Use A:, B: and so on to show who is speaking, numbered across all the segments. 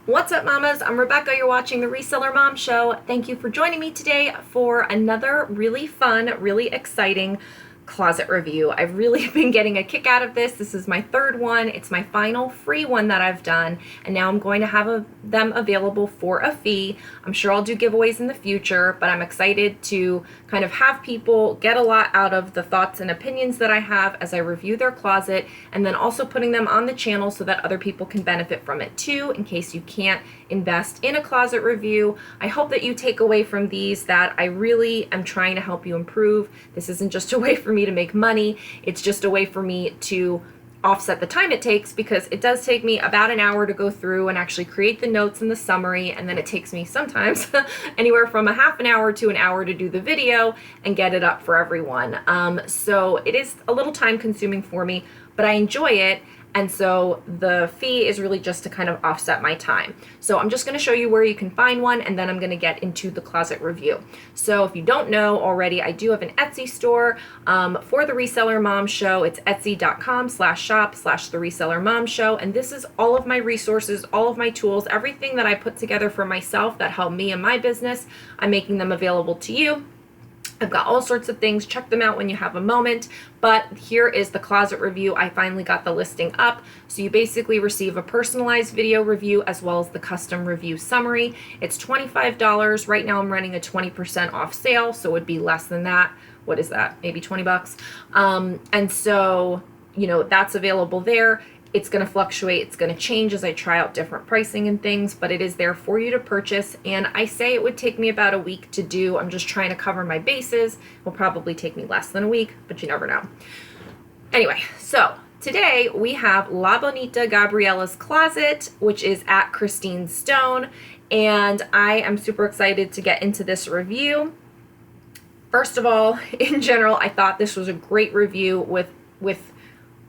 A: What's up, mamas? I'm Rebecca. You're watching the Reseller Mom Show. Thank you for joining me today for another really fun, really exciting closet review. I've really been getting a kick out of this. This is my third one. It's my final free one that I've done, and now I'm going to have them available for a fee. I'm sure I'll do giveaways in the future, but I'm excited to kind of have people get a lot out of the thoughts and opinions that I have as I review their closet, and then also putting them on the channel so that other people can benefit from it too, in case you can't invest in a closet review. I hope that you take away from these that I really am trying to help you improve. This isn't just a way for me to make money. It's just a way for me to offset the time it takes, because it does take me about an hour to go through and actually create the notes and the summary, and then it takes me sometimes anywhere from a half an hour to an hour to do the video and get it up for everyone. So it is a little time consuming for me, but I enjoy it. And so the fee is really just to kind of offset my time. So I'm just going to show you where you can find one, and then I'm going to get into the closet review. So if you don't know already, I do have an Etsy store for the Reseller Mom Show. It's etsy.com/shop/the Reseller Mom Show. And this is all of my resources, all of my tools, everything that I put together for myself that help me and my business. I'm making them available to you. I've got all sorts of things. Check them out when you have a moment. But here is the closet review. I finally got the listing up. So you basically receive a personalized video review as well as the custom review summary. It's $25. Right now I'm running a 20% off sale, so it would be less than that. What is that? Maybe 20 bucks. And so, that's available there. It's going to fluctuate. It's going to change as I try out different pricing and things, but it is there for you to purchase. And I say it would take me about a week to do. I'm just trying to cover my bases. It will probably take me less than a week, but you never know. Anyway, so today we have La Bonita Gabriella's Closet, which is at Christine Stone. And I am super excited to get into this review. First of all, in general, I thought this was a great review with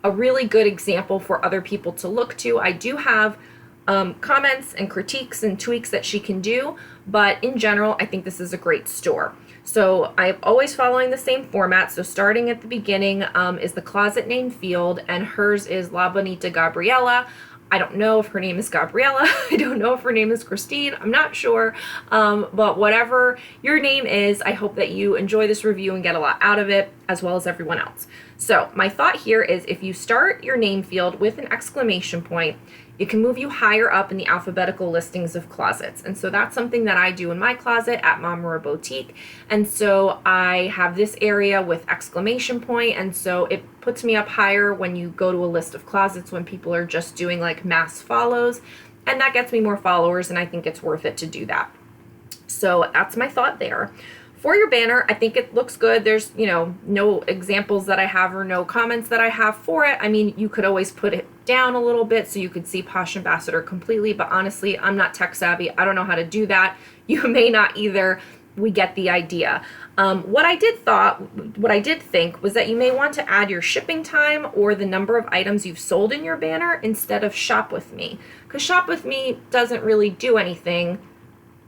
A: a really good example for other people to look to. I do have comments and critiques and tweaks that she can do, but in general, I think this is a great store. So I'm always following the same format. So starting at the beginning is the closet name field, and hers is La Bonita Gabriella. I don't know if her name is Gabriella. I don't know if her name is Christine. I'm not sure. But whatever your name is, I hope that you enjoy this review and get a lot out of it, as well as everyone else. So my thought here is, if you start your name field with an exclamation point, it can move you higher up in the alphabetical listings of closets. And so that's something that I do in my closet at Mama Boutique. And so I have this area with exclamation point, and so it puts me up higher when you go to a list of closets when people are just doing like mass follows, and that gets me more followers, and I think it's worth it to do that. So that's my thought there. For your banner, I think it looks good. There's, no examples that I have or no comments that I have for it. I mean, you could always put it down a little bit so you could see Posh Ambassador completely, but honestly, I'm not tech savvy. I don't know how to do that. You may not either. We get the idea. What I did think was that you may want to add your shipping time or the number of items you've sold in your banner instead of Shop With Me, because Shop With Me doesn't really do anything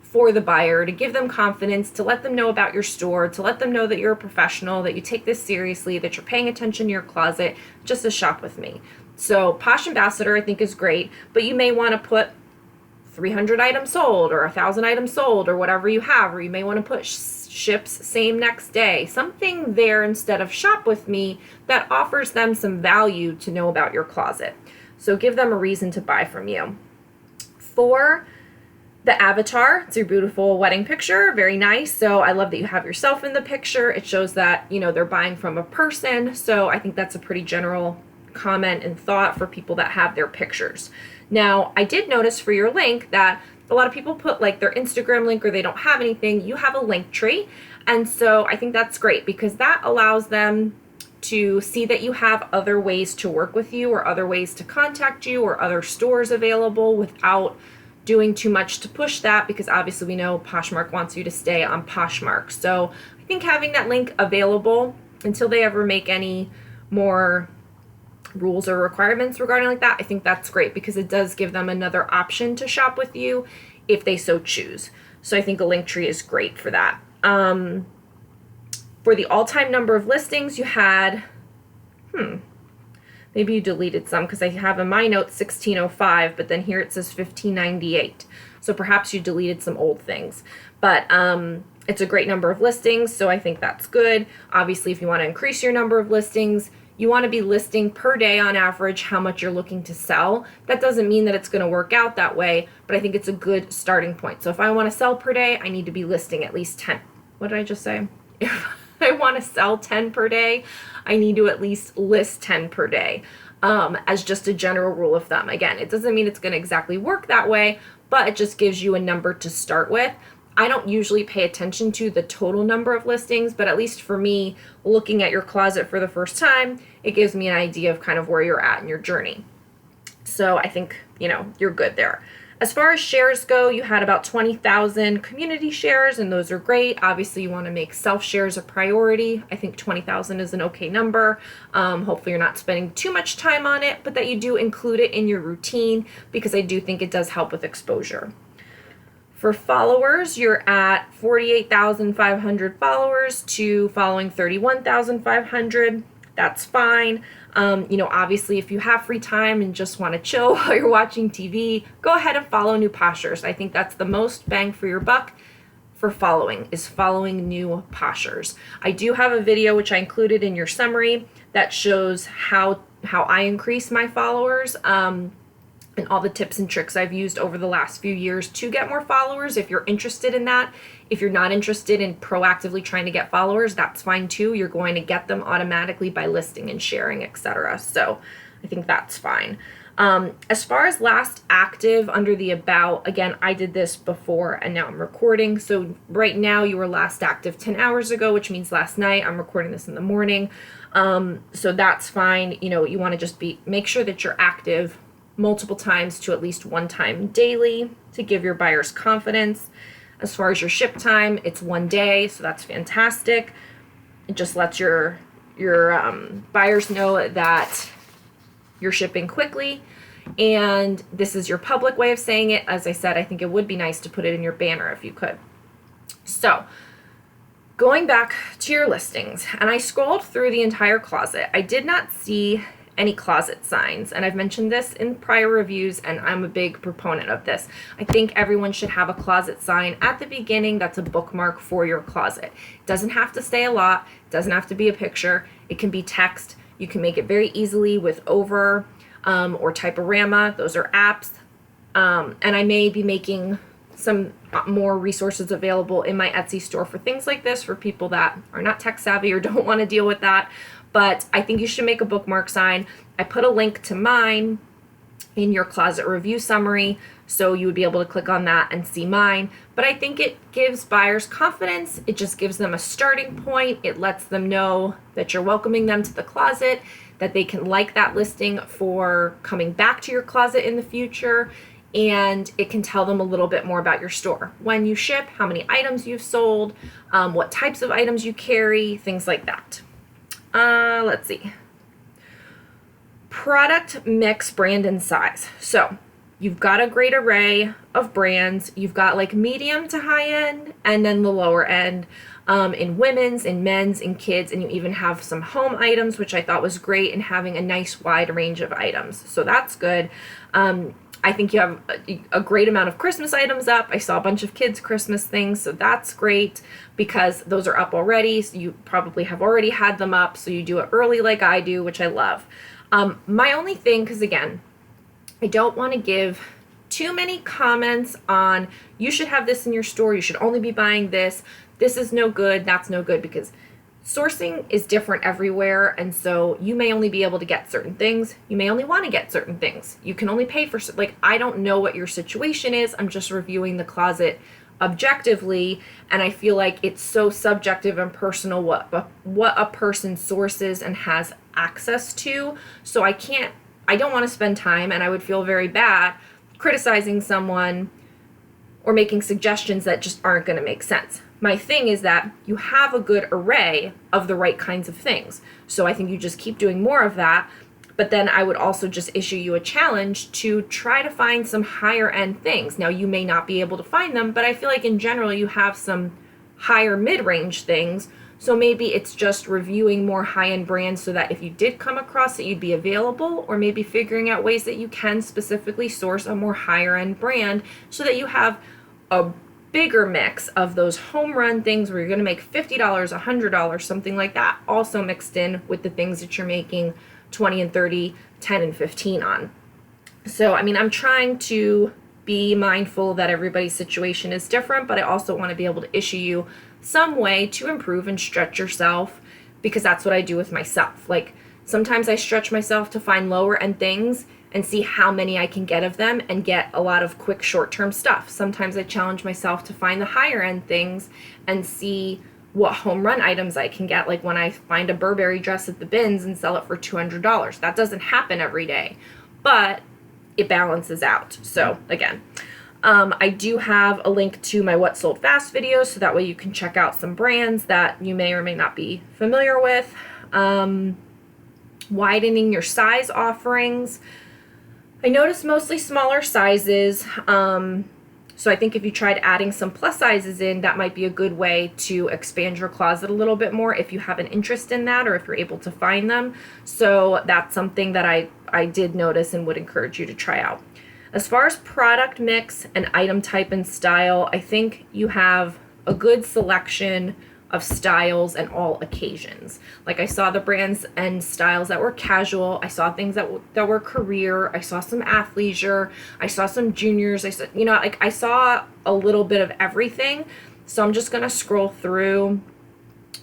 A: for the buyer, to give them confidence, to let them know about your store, to let them know that you're a professional, that you take this seriously, that you're paying attention to your closet, just to Shop With Me. So Posh Ambassador I think is great, but you may want to put 300 items sold or 1,000 items sold or whatever you have, or you may want to put ships same next day, something there instead of Shop With Me that offers them some value to know about your closet. So give them a reason to buy from you. For the avatar, it's your beautiful wedding picture, very nice. So I love that you have yourself in the picture. It shows that, they're buying from a person. So I think that's a pretty general comment and thought for people that have their pictures. Now, I did notice for your link that a lot of people put like their Instagram link or they don't have anything. You have a link tree. And so I think that's great, because that allows them to see that you have other ways to work with you, or other ways to contact you, or other stores available without doing too much to push that, because obviously we know Poshmark wants you to stay on Poshmark. So I think having that link available until they ever make any more rules or requirements regarding like that, I think that's great, because it does give them another option to shop with you if they so choose. So I think a link tree is great for that. For the all-time number of listings, you had, Maybe you deleted some because I have in my notes 1605, but then here it says 1598. So perhaps you deleted some old things. But it's a great number of listings, so I think that's good. Obviously, if you want to increase your number of listings, you want to be listing per day on average how much you're looking to sell. That doesn't mean that it's going to work out that way, but I think it's a good starting point. So if I want to sell per day, I need to be listing at least 10. What did I just say? If I want to sell 10 per day, I need to at least list 10 per day, as just a general rule of thumb. Again, it doesn't mean it's going to exactly work that way, but it just gives you a number to start with. I don't usually pay attention to the total number of listings, but at least for me, looking at your closet for the first time, it gives me an idea of kind of where you're at in your journey. So I think, you're good there. As far as shares go, you had about 20,000 community shares, and those are great. Obviously, you want to make self-shares a priority. I think 20,000 is an okay number. Hopefully, you're not spending too much time on it, but that you do include it in your routine because I do think it does help with exposure. For followers, you're at 48,500 followers to following 31,500. That's fine. Obviously, if you have free time and just want to chill while you're watching TV, go ahead and follow new poshers. I think that's the most bang for your buck for following new poshers. I do have a video which I included in your summary that shows how I increase my followers. And all the tips and tricks I've used over the last few years to get more followers. If you're interested in that, if you're not interested in proactively trying to get followers, that's fine too. You're going to get them automatically by listing and sharing, etc. So I think that's fine. As far as last active under the about, again, I did this before and now I'm recording. So right now you were last active 10 hours ago, which means last night. I'm recording this in the morning. So that's fine. You want to just make sure that you're active multiple times to at least one time daily to give your buyers confidence. As far as your ship time, it's 1 day, so that's fantastic. It just lets your buyers know that you're shipping quickly, and this is your public way of saying it. As I said, I think it would be nice to put it in your banner if you could. So going back to your listings, and I scrolled through the entire closet. I did not see any closet signs, and I've mentioned this in prior reviews, and I'm a big proponent of this. I think everyone should have a closet sign at the beginning that's a bookmark for your closet. It doesn't have to say a lot, it doesn't have to be a picture, it can be text. You can make it very easily with Over or Typorama. Those are apps, and I may be making some more resources available in my Etsy store for things like this for people that are not tech savvy or don't want to deal with that. But I think you should make a bookmark sign. I put a link to mine in your closet review summary, so you would be able to click on that and see mine. But I think it gives buyers confidence. It just gives them a starting point. It lets them know that you're welcoming them to the closet, that they can like that listing for coming back to your closet in the future, and it can tell them a little bit more about your store. When you ship, how many items you've sold, what types of items you carry, things like that. Let's see. Product mix, brand, and size. So you've got a great array of brands. You've got like medium to high end, and then the lower end in women's, in men's, in kids, and you even have some home items, which I thought was great, and having a nice wide range of items. So that's good. I think you have a great amount of Christmas items up. I saw a bunch of kids' Christmas things, so that's great because those are up already. So you probably have already had them up, so you do it early like I do, which I love. My only thing, because again, I don't want to give too many comments on you should have this in your store, you should only be buying this, this is no good, that's no good, because sourcing is different everywhere, and so you may only be able to get certain things. You may only want to get certain things. You can only pay for, I don't know what your situation is. I'm just reviewing the closet objectively, and I feel like it's so subjective and personal what a person sources and has access to. So I don't want to spend time, and I would feel very bad criticizing someone or making suggestions that just aren't going to make sense. My thing is that you have a good array of the right kinds of things. So I think you just keep doing more of that. But then I would also just issue you a challenge to try to find some higher end things. Now, you may not be able to find them, but I feel like in general you have some higher mid-range things. So maybe it's just reviewing more high-end brands so that if you did come across it, you'd be available, or maybe figuring out ways that you can specifically source a more higher-end brand so that you have a bigger mix of those home run things where you're going to make $50, $100, something like that, also mixed in with the things that you're making 20 and 30, 10 and 15 on. So, I mean, I'm trying to be mindful that everybody's situation is different, but I also want to be able to issue you some way to improve and stretch yourself, because that's what I do with myself. Like, sometimes I stretch myself to find lower end things and see how many I can get of them and get a lot of quick short-term stuff. Sometimes I challenge myself to find the higher end things and see what home run items I can get. Like when I find a Burberry dress at the bins and sell it for $200. That doesn't happen every day, but it balances out. So again, I do have a link to my What Sold Fast videos, so that way you can check out some brands that you may or may not be familiar with. Widening your size offerings. I noticed mostly smaller sizes, so I think if you tried adding some plus sizes in, that might be a good way to expand your closet a little bit more if you have an interest in that, or if you're able to find them. So that's something that I did notice and would encourage you to try out. As far as product mix and item type and style, I think you have a good selection of styles and all occasions. Like, I saw the brands and styles that were casual. I saw things that were career. I saw some athleisure. I saw some juniors. I saw, I saw a little bit of everything. So I'm just gonna scroll through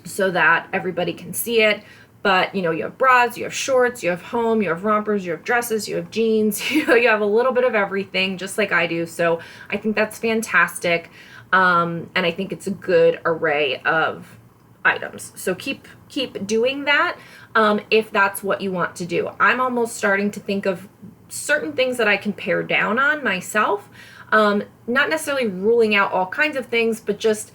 A: so that everybody can see it. But, you have bras, you have shorts, you have home, you have rompers, you have dresses, you have jeans, you have a little bit of everything, just like I do. So I think that's fantastic. And I think it's a good array of items. So keep doing that if that's what you want to do. I'm almost starting to think of certain things that I can pare down on myself. Not necessarily ruling out all kinds of things, but just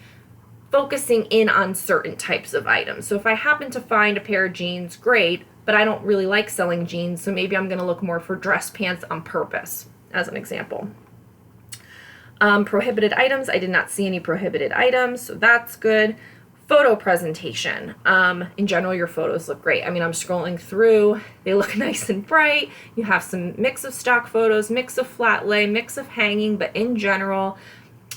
A: focusing in on certain types of items. So if I happen to find a pair of jeans, great, but I don't really like selling jeans, so maybe I'm going to look more for dress pants on purpose, as an example. Prohibited items. I did not see any prohibited items, so that's good. Photo presentation. In general, your photos look great. I mean, I'm scrolling through. They look nice and bright. You have some mix of stock photos, mix of flat lay, mix of hanging, but in general,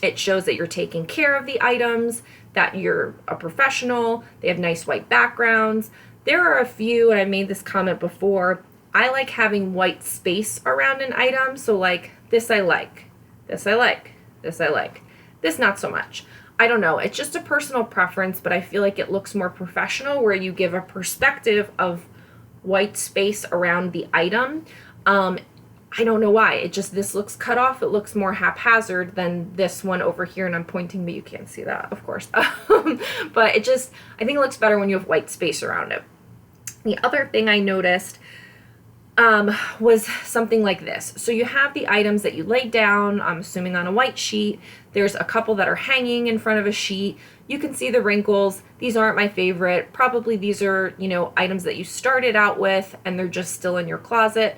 A: it shows that you're taking care of the items, that you're a professional. They have nice white backgrounds. There are a few, and I made this comment before, I like having white space around an item. So like, this I like. This I like, this I like, this not so much. I don't know, it's just a personal preference, but I feel like it looks more professional where you give a perspective of white space around the item. I don't know why, this looks cut off, it looks more haphazard than this one over here, and I'm pointing, but you can't see that, of course. But I think it looks better when you have white space around it. The other thing I noticed was something like this. So you have the items that you laid down, I'm assuming on a white sheet. There's a couple that are hanging in front of a sheet. You can see the wrinkles. These aren't my favorite. Probably these are, items that you started out with and they're just still in your closet.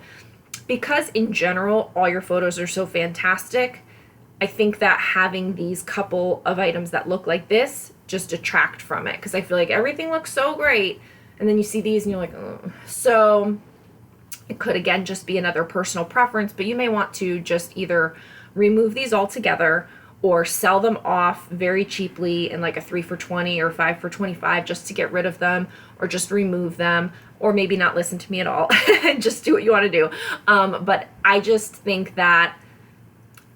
A: Because in general, all your photos are so fantastic, I think that having these couple of items that look like this just detract from it. Because I feel like everything looks so great. And then you see these and you're like, oh. So it could, again, just be another personal preference, but you may want to just either remove these altogether or sell them off very cheaply in like a 3 for $20 or 5 for $25 just to get rid of them, or just remove them, or maybe not listen to me at all and just do what you want to do. But I just think that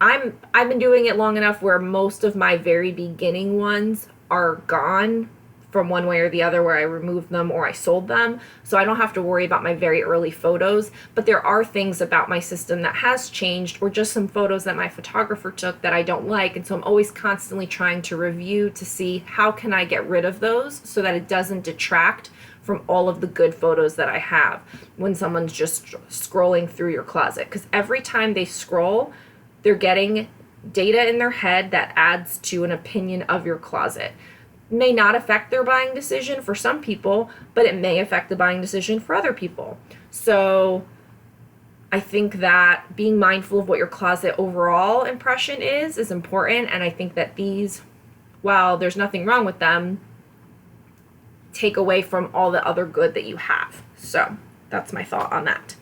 A: I've been doing it long enough where most of my very beginning ones are gone from one way or the other, where I removed them or I sold them. So I don't have to worry about my very early photos, but there are things about my system that has changed, or just some photos that my photographer took that I don't like. And so I'm always constantly trying to review to see how can I get rid of those so that it doesn't detract from all of the good photos that I have when someone's just scrolling through your closet. Because every time they scroll, they're getting data in their head that adds to an opinion of your closet. May not affect their buying decision for some people, but it may affect the buying decision for other people. So I think that being mindful of what your closet overall impression is important. And I think that these, while there's nothing wrong with them, take away from all the other good that you have. So that's my thought on that.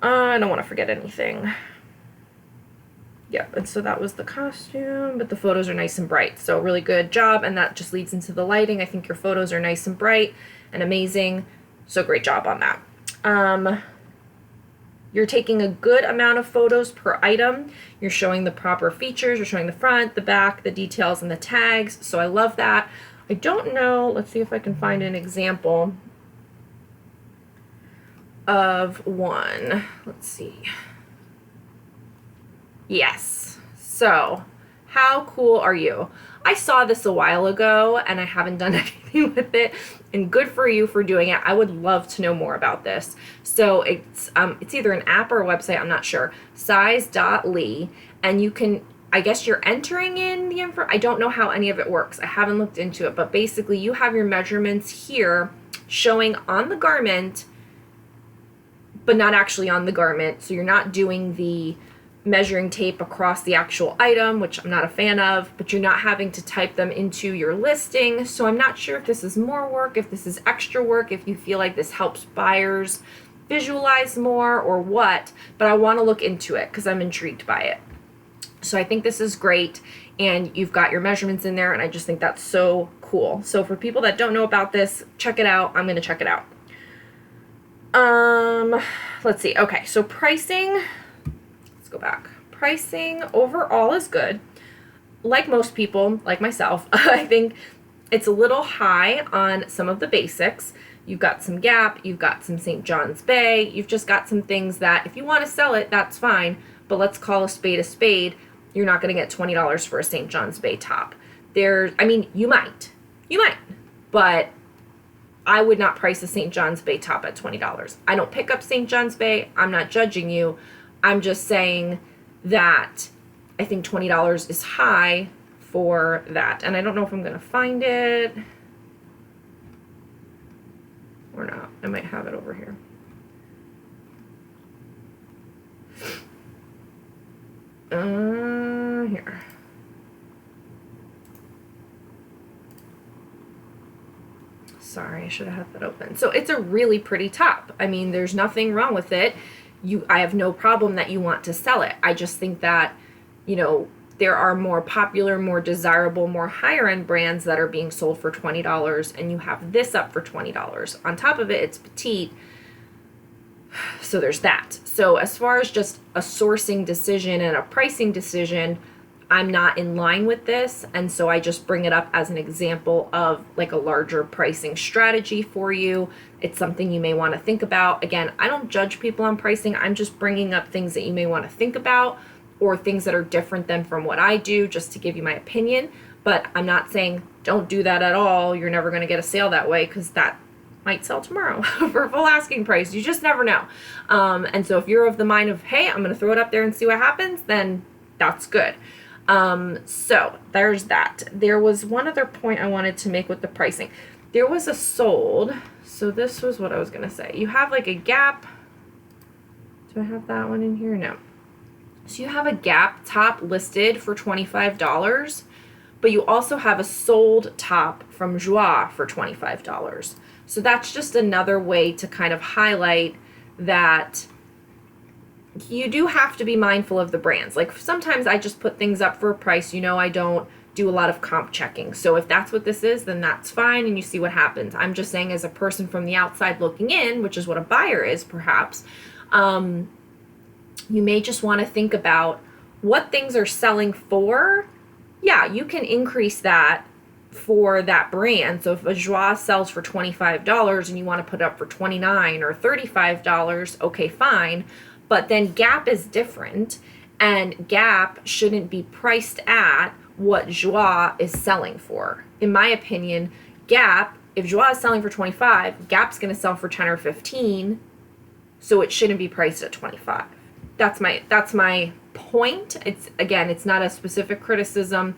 A: I don't want to forget anything. Yep, and so that was the costume, but the photos are nice and bright. So really good job, and that just leads into the lighting. I think your photos are nice and bright and amazing. So great job on that. You're taking a good amount of photos per item. You're showing the proper features. You're showing the front, the back, the details, and the tags. So I love that. I don't know. Let's see if I can find an example of one. Let's see. Yes. So how cool are you? I saw this a while ago and I haven't done anything with it, and good for you for doing it. I would love to know more about this. So it's either an app or a website, I'm not sure. Size.ly, and you can, I guess you're entering in the info. I don't know how any of it works. I haven't looked into it, but basically you have your measurements here showing on the garment, but not actually on the garment. So you're not doing the measuring tape across the actual item, which I'm not a fan of, but you're not having to type them into your listing. So I'm not sure if this is more work, if this is extra work, if you feel like this helps buyers visualize more or what, but I want to look into it because I'm intrigued by it. So I think this is great, and you've got your measurements in there, and I just think that's so cool. So for people that don't know about this, check it out. I'm going to check it out. Let's see. Okay, so pricing, let's go back. Pricing overall is good. Like most people, like myself, I think it's a little high on some of the basics. You've got some Gap, you've got some St. John's Bay, you've just got some things that if you want to sell it, that's fine, but let's call a spade a spade. You're not going to get $20 for a St. John's Bay top. I mean, you might, but I would not price a St. John's Bay top at $20. I don't pick up St. John's Bay. I'm not judging you. I'm just saying that I think $20 is high for that. And I don't know if I'm going to find it or not. I might have it over here. Here. Sorry, I should have had that open. So it's a really pretty top. I mean, there's nothing wrong with it. I have no problem that you want to sell it. I just think that, you know, there are more popular, more desirable, more higher end brands that are being sold for $20, and you have this up for $20. On top of it, it's petite. So there's that. So as far as just a sourcing decision and a pricing decision, I'm not in line with this, and so I just bring it up as an example of like a larger pricing strategy for you. It's something you may want to think about. Again, I don't judge people on pricing. I'm just bringing up things that you may want to think about, or things that are different than from what I do, just to give you my opinion. But I'm not saying don't do that at all. You're never going to get a sale that way, because that might sell tomorrow for full asking price. You just never know. And so if you're of the mind of, hey, I'm going to throw it up there and see what happens, then that's good. So there's that. There was one other point I wanted to make with the pricing. There was a sold, so this was what I was going to say. You have like a Gap. Do I have that one in here? No. So you have a Gap top listed for $25, but you also have a sold top from Joie for $25. So that's just another way to kind of highlight that you do have to be mindful of the brands. Like sometimes I just put things up for a price. You know, I don't do a lot of comp checking. So if that's what this is, then that's fine, and you see what happens. I'm just saying, as a person from the outside looking in, which is what a buyer is perhaps, you may just want to think about what things are selling for. Yeah, you can increase that for that brand. So if a Joie sells for $25 and you want to put it up for $29 or $35, okay, fine. But then Gap is different, and Gap shouldn't be priced at what Joie is selling for. In my opinion, Gap, if Joie is selling for $25, Gap's going to sell for $10 or $15, so it shouldn't be priced at $25. That's my point. It's not a specific criticism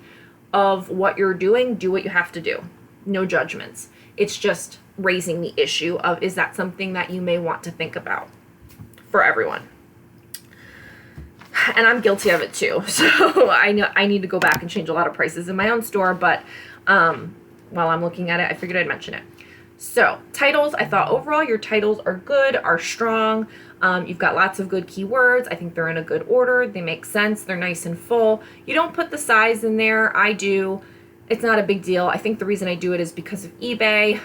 A: of what you're doing. Do what you have to do. No judgments. It's just raising the issue of, is that something that you may want to think about for everyone? And I'm guilty of it too. So I know I need to go back and change a lot of prices in my own store, but while I'm looking at it, I figured I'd mention it. So titles, I thought overall your titles are good, are strong. You've got lots of good keywords. I think they're in a good order. They make sense. They're nice and full. You don't put the size in there. I do. It's not a big deal. I think the reason I do it is because of eBay.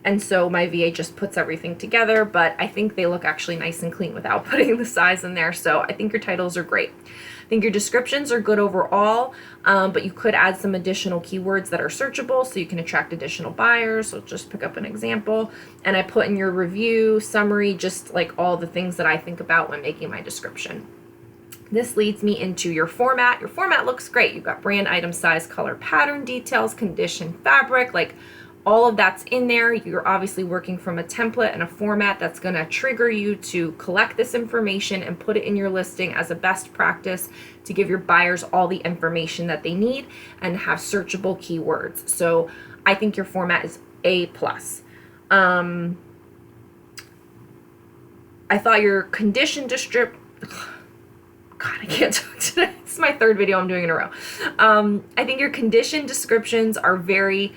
A: And so my VA just puts everything together, but I think they look actually nice and clean without putting the size in there. So I think your titles are great. I think your descriptions are good overall, but you could add some additional keywords that are searchable so you can attract additional buyers. So just pick up an example. And I put in your review summary, just like all the things that I think about when making my description. This leads me into your format. Your format looks great. You've got brand, item, size, color, pattern, details, condition, fabric, like all of that's in there. You're obviously working from a template and a format that's going to trigger you to collect this information and put it in your listing as a best practice to give your buyers all the information that they need and have searchable keywords. So I think your format is A+. I thought your condition God, I can't talk today. This is my third video I'm doing in a row. I think your condition descriptions are very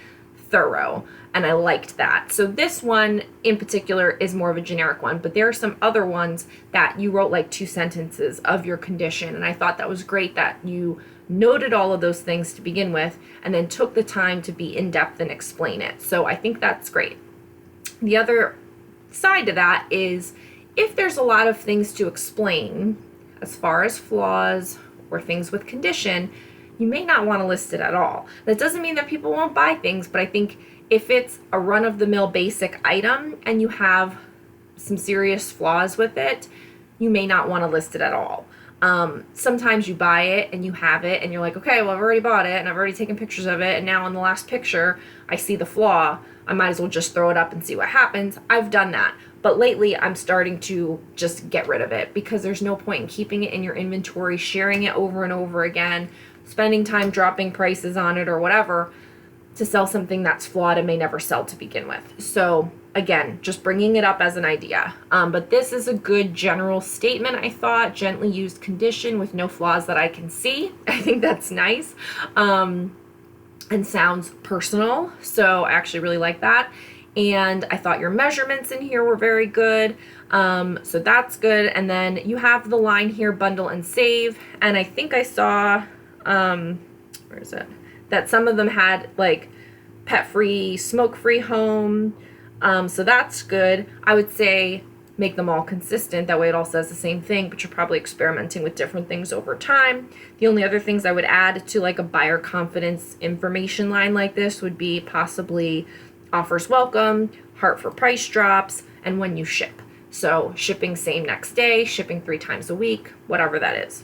A: thorough, and I liked that. So this one in particular is more of a generic one, but there are some other ones that you wrote like 2 sentences of your condition, and I thought that was great that you noted all of those things to begin with and then took the time to be in depth and explain it. So I think that's great. The other side to that is if there's a lot of things to explain as far as flaws or things with condition, you may not want to list it at all. That doesn't mean that people won't buy things, but I think if it's a run-of-the-mill basic item and you have some serious flaws with it, you may not want to list it at all. Sometimes you buy it and you have it and you're like, okay, well, I've already bought it and I've already taken pictures of it, and now in the last picture I see the flaw. I might as well just throw it up and see what happens. I've done that. But lately I'm starting to just get rid of it because there's no point in keeping it in your inventory, sharing it over and over again, spending time dropping prices on it or whatever to sell something that's flawed and may never sell to begin with. So again, just bringing it up as an idea. But this is a good general statement, I thought. Gently used condition with no flaws that I can see. I think that's nice and sounds personal. So I actually really like that. And I thought your measurements in here were very good. So that's good. And then you have the line here, bundle and save. And I think I saw, where is it? That some of them had like pet-free, smoke-free home. So that's good. I would say make them all consistent. That way it all says the same thing, but you're probably experimenting with different things over time. The only other things I would add to like a buyer confidence information line like this would be possibly offers welcome, heart for price drops, and when you ship. So shipping same next day, shipping 3 times a week, whatever that is.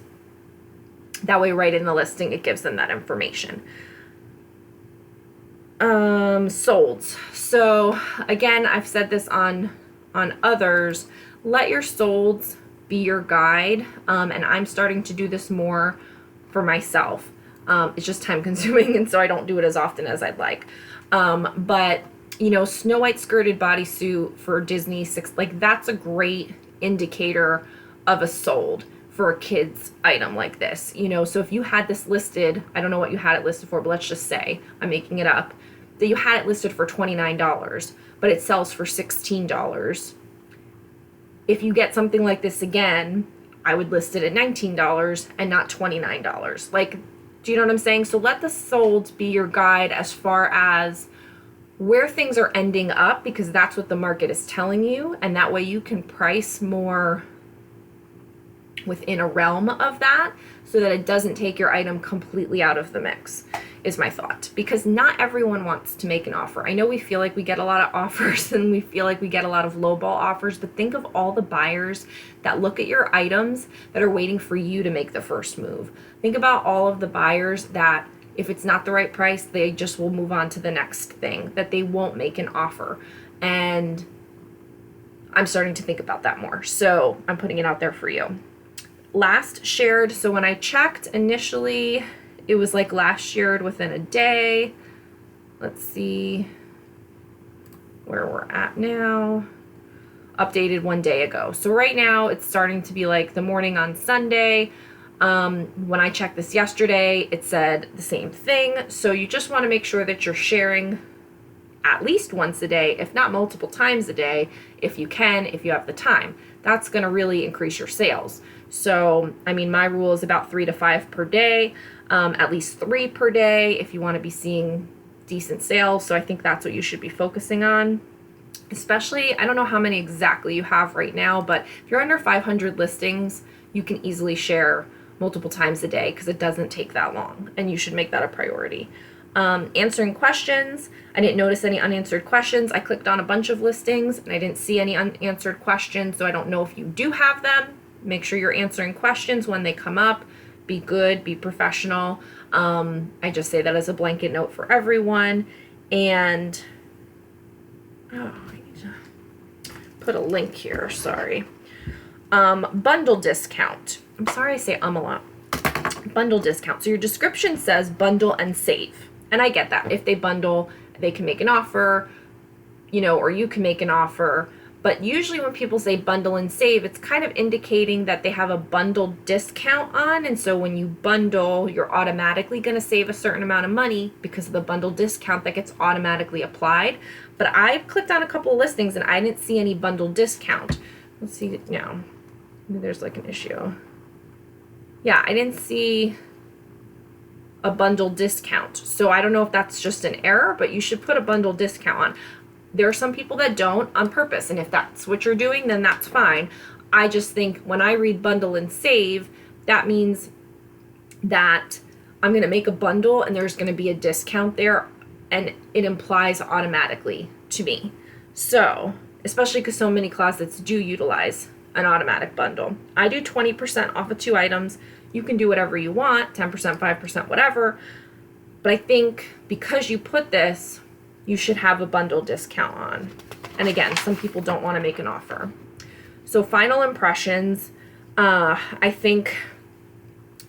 A: That way right in the listing it gives them that information. Solds. So again, I've said this on others, let your solds be your guide. And I'm starting to do this more for myself. It's just time consuming, and so I don't do it as often as I'd like. But you know, Snow White skirted bodysuit for Disney 6, like that's a great indicator of a sold for a kid's item like this. You know, so if you had this listed, I don't know what you had it listed for, but let's just say, I'm making it up, that you had it listed for $29, but it sells for $16. If you get something like this again, I would list it at $19 and not $29. Like, do you know what I'm saying? So let the solds be your guide as far as where things are ending up, because that's what the market is telling you, and that way you can price more within a realm of that so that it doesn't take your item completely out of the mix, is my thought. Because not everyone wants to make an offer. I know we feel like we get a lot of offers and we feel like we get a lot of lowball offers, but think of all the buyers that look at your items that are waiting for you to make the first move. Think about all of the buyers that if it's not the right price, they just will move on to the next thing, that they won't make an offer. And I'm starting to think about that more. So I'm putting it out there for you. Last shared, so when I checked initially, it was like last shared within a day. Let's see where we're at now. Updated 1 day ago. So right now it's starting to be like the morning on Sunday. When I checked this yesterday, it said the same thing. So you just want to make sure that you're sharing at least once a day, if not multiple times a day, if you can, if you have the time. That's going to really increase your sales. So, I mean, my rule is about 3 to 5 per day, at least 3 per day if you want to be seeing decent sales. So I think that's what you should be focusing on. Especially, I don't know how many exactly you have right now, but if you're under 500 listings, you can easily share multiple times a day because it doesn't take that long, and you should make that a priority. Answering questions. I didn't notice any unanswered questions. I clicked on a bunch of listings and I didn't see any unanswered questions, so I don't know if you do have them. Make sure you're answering questions when they come up. Be good, be professional. I just say that as a blanket note for everyone. And I need to put a link here, sorry. Bundle discount. I'm sorry I say a lot. Bundle discount. So your description says bundle and save. And I get that. If they bundle, they can make an offer, or you can make an offer. But usually when people say bundle and save, it's kind of indicating that they have a bundle discount on. And so when you bundle, you're automatically going to save a certain amount of money because of the bundle discount that gets automatically applied. But I've clicked on a couple of listings and I didn't see any bundle discount. Let's see now. Maybe there's like an issue. Yeah, I didn't see a bundle discount. So I don't know if that's just an error, but you should put a bundle discount on. There are some people that don't on purpose, and if that's what you're doing, then that's fine. I just think when I read bundle and save, that means that I'm going to make a bundle and there's going to be a discount there, and it implies automatically to me. So, especially because so many closets do utilize an automatic bundle. I do 20% off of 2 items. You can do whatever you want, 10%, 5%, whatever. But I think because you put this, you should have a bundle discount on. And again, some people don't want to make an offer. So final impressions, I think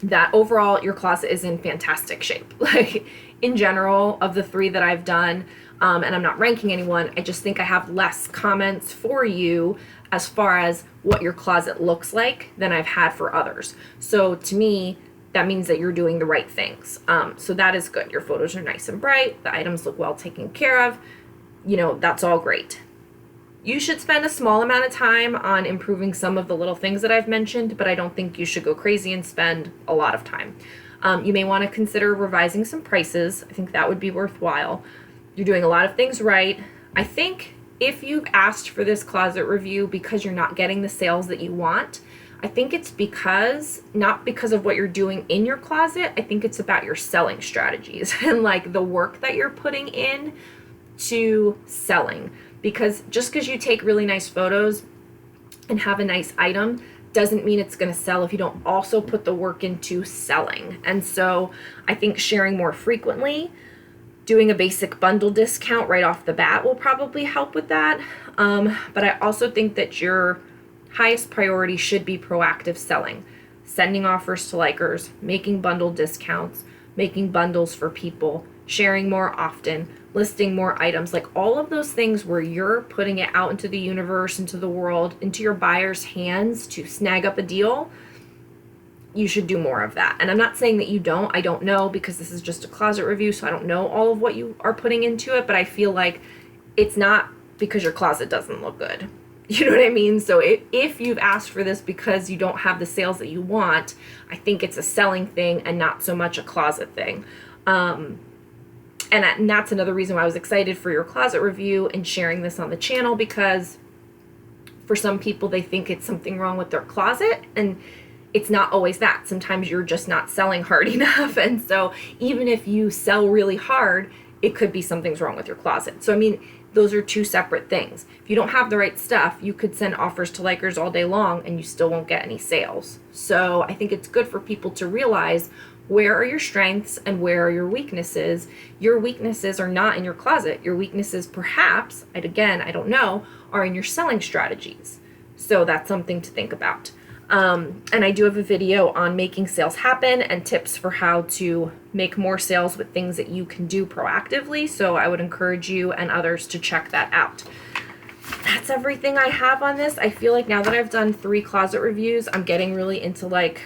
A: that overall your closet is in fantastic shape. Like in general, of the 3 that I've done, and I'm not ranking anyone, I just think I have less comments for you as far as what your closet looks like than I've had for others. So to me, that means that you're doing the right things. So that is good. Your photos are nice and bright. The items look well taken care of. That's all great. You should spend a small amount of time on improving some of the little things that I've mentioned, but I don't think you should go crazy and spend a lot of time. You may want to consider revising some prices. I think that would be worthwhile. You're doing a lot of things right. I think if you've asked for this closet review because you're not getting the sales that you want, I think it's not because of what you're doing in your closet. I think it's about your selling strategies and like the work that you're putting in to selling. Because just because you take really nice photos and have a nice item doesn't mean it's going to sell if you don't also put the work into selling. And so I think sharing more frequently, doing a basic bundle discount right off the bat will probably help with that. But I also think that your highest priority should be proactive selling, sending offers to likers, making bundle discounts, making bundles for people, sharing more often, listing more items, like all of those things where you're putting it out into the universe, into the world, into your buyer's hands to snag up a deal. You should do more of that. And I'm not saying that you don't. I don't know, because this is just a closet review, so I don't know all of what you are putting into it, but I feel like it's not because your closet doesn't look good. You know what I mean? So if you've asked for this because you don't have the sales that you want, I think it's a selling thing and not so much a closet thing. And that's another reason why I was excited for your closet review and sharing this on the channel, because for some people, they think it's something wrong with their closet, and it's not always that. Sometimes you're just not selling hard enough. And so even if you sell really hard, it could be something's wrong with your closet. So, I mean, those are 2 separate things. If you don't have the right stuff, you could send offers to likers all day long and you still won't get any sales. So I think it's good for people to realize, where are your strengths and where are your weaknesses? Your weaknesses are not in your closet. Your weaknesses, perhaps, I don't know, are in your selling strategies. So that's something to think about. And I do have a video on making sales happen and tips for how to make more sales with things that you can do proactively. So I would encourage you and others to check that out. That's everything I have on this. I feel like now that I've done 3 closet reviews, I'm getting really into like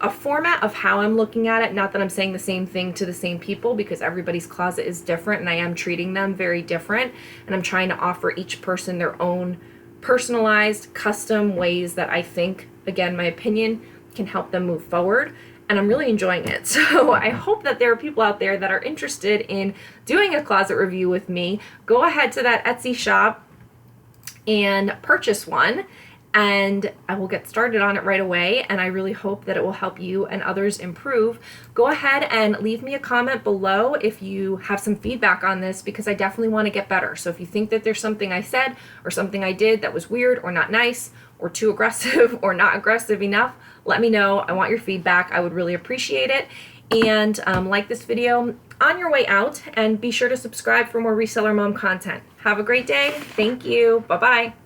A: a format of how I'm looking at it. Not that I'm saying the same thing to the same people, because everybody's closet is different and I am treating them very different. And I'm trying to offer each person their own personalized, custom ways that I think, again, my opinion, can help them move forward. And I'm really enjoying it. So I hope that there are people out there that are interested in doing a closet review with me. Go ahead to that Etsy shop and purchase one, and I will get started on it right away, and I really hope that it will help you and others improve. Go ahead and leave me a comment below if you have some feedback on this, because I definitely want to get better. So if you think that there's something I said or something I did that was weird or not nice or too aggressive or not aggressive enough, let me know. I want your feedback. I would really appreciate it. And like this video on your way out, and be sure to subscribe for more Reseller Mom content. Have a great day. Thank you. Bye-bye.